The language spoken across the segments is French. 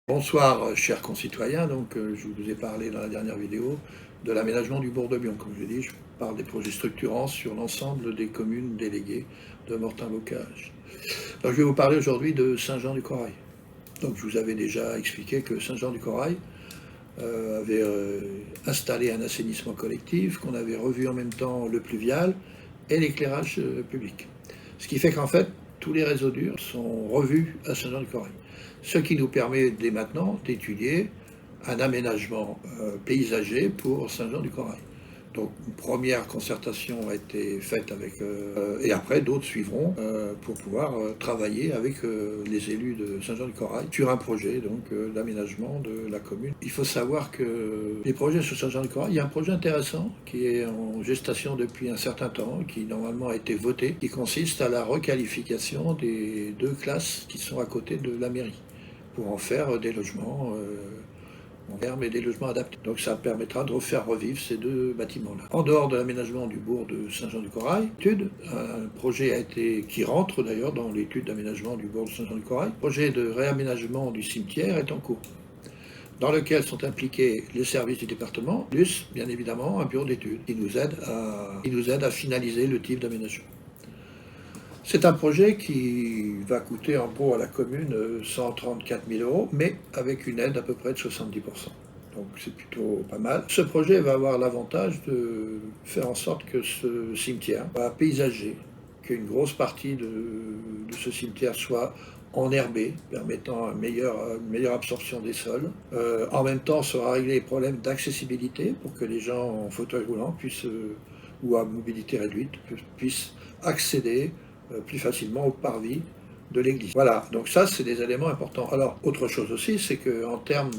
Bonsoir, chers concitoyens. Je vous ai parlé dans la dernière vidéo de l'aménagement du bourg de Bion. Comme je l'ai dit, je parle des projets structurants sur l'ensemble des communes déléguées de Mortain-Bocage. Je vais vous parler aujourd'hui de Saint-Jean-du-Corail. Je vous avais déjà expliqué que Saint-Jean-du-Corail avait installé un assainissement collectif, qu'on avait revu en même temps le pluvial et l'éclairage public. Ce qui fait qu'en fait, tous les réseaux durs sont revus à Saint-Jean-du-Corail. Ce qui nous permet dès maintenant d'étudier un aménagement paysager pour Saint-Jean-du-Corail. Donc une première concertation a été faite et après d'autres suivront pour pouvoir travailler avec les élus de Saint-Jean-du-Corail sur un projet d'aménagement de la commune. Il faut savoir que les projets sur Saint-Jean-du-Corail, il y a un projet intéressant qui est en gestation depuis un certain temps, qui normalement a été voté, qui consiste à la requalification des deux classes qui sont à côté de la mairie pour en faire des logements modernes et des logements adaptés. Donc ça permettra de refaire revivre ces deux bâtiments-là. En dehors de l'aménagement du bourg de Saint-Jean-du-Corail, un projet qui rentre d'ailleurs dans l'étude d'aménagement du bourg de Saint-Jean-du-Corail, le projet de réaménagement du cimetière est en cours, dans lequel sont impliqués les services du département, plus bien évidemment un bureau d'études qui nous aide à finaliser le type d'aménagement. C'est un projet qui va coûter en gros à la commune 134 000 €, mais avec une aide à peu près de 70%. Donc c'est plutôt pas mal. Ce projet va avoir l'avantage de faire en sorte que ce cimetière va paysager, qu'une grosse partie de ce cimetière soit enherbé, permettant une meilleure absorption des sols. En même temps, ça va régler les problèmes d'accessibilité pour que les gens en fauteuil roulant ou à mobilité réduite puissent accéder plus facilement au parvis de l'église. Voilà, donc ça c'est des éléments importants. Alors, autre chose aussi, c'est qu'en termes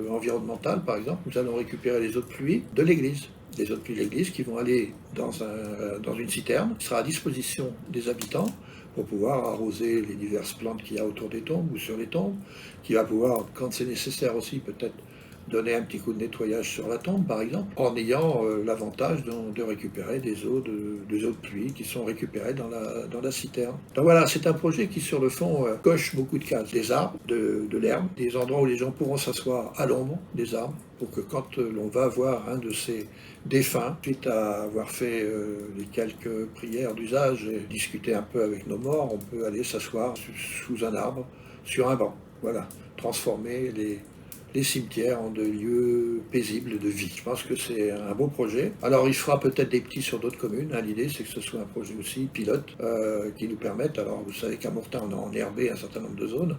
environnemental, par exemple, nous allons récupérer les eaux de pluie de l'église. Des eaux de pluie de l'église qui vont aller dans une citerne, qui sera à disposition des habitants pour pouvoir arroser les diverses plantes qu'il y a autour des tombes ou sur les tombes, qui va pouvoir, quand c'est nécessaire aussi, peut-être donner un petit coup de nettoyage sur la tombe, par exemple, en ayant l'avantage de récupérer des eaux de pluie qui sont récupérées dans la citerne. Donc voilà, c'est un projet qui, sur le fond, coche beaucoup de cases. Des arbres, de l'herbe, des endroits où les gens pourront s'asseoir à l'ombre des arbres, pour que quand l'on va voir un de ces défunts, suite à avoir fait les quelques prières d'usage et discuter un peu avec nos morts, on peut aller s'asseoir sous un arbre, sur un banc. Voilà, transformer les cimetières en des lieux paisibles de vie. Je pense que c'est un beau projet. Alors il fera peut-être des petits sur d'autres communes. L'idée c'est que ce soit un projet aussi pilote qui nous permette, alors vous savez qu'à Mortain on a enherbé un certain nombre de zones,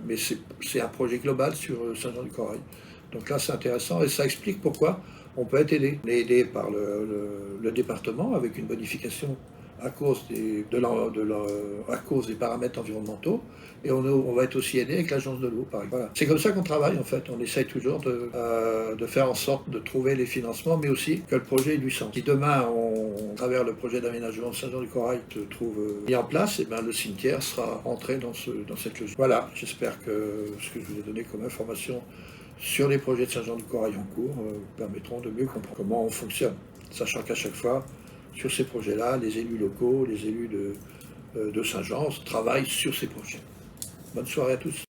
mais c'est un projet global sur Saint-Jean-du-Corail. Donc là c'est intéressant et ça explique pourquoi on peut être aidé. On est aidé par le département avec une bonification à cause des paramètres environnementaux, et on va être aussi aidé avec l'agence de l'eau, par exemple. Voilà. C'est comme ça qu'on travaille, en fait. On essaye toujours de faire en sorte de trouver les financements, mais aussi que le projet ait du sens. Si demain, à travers le projet d'aménagement de Saint-Jean-du-Corail se trouve mis en place, et bien le cimetière sera entré dans cette logique. Voilà, j'espère que ce que je vous ai donné comme information sur les projets de Saint-Jean-du-Corail en cours permettront de mieux comprendre comment on fonctionne, sachant qu'à chaque fois, sur ces projets-là, les élus locaux, les élus de Saint-Jean travaillent sur ces projets. Bonne soirée à tous.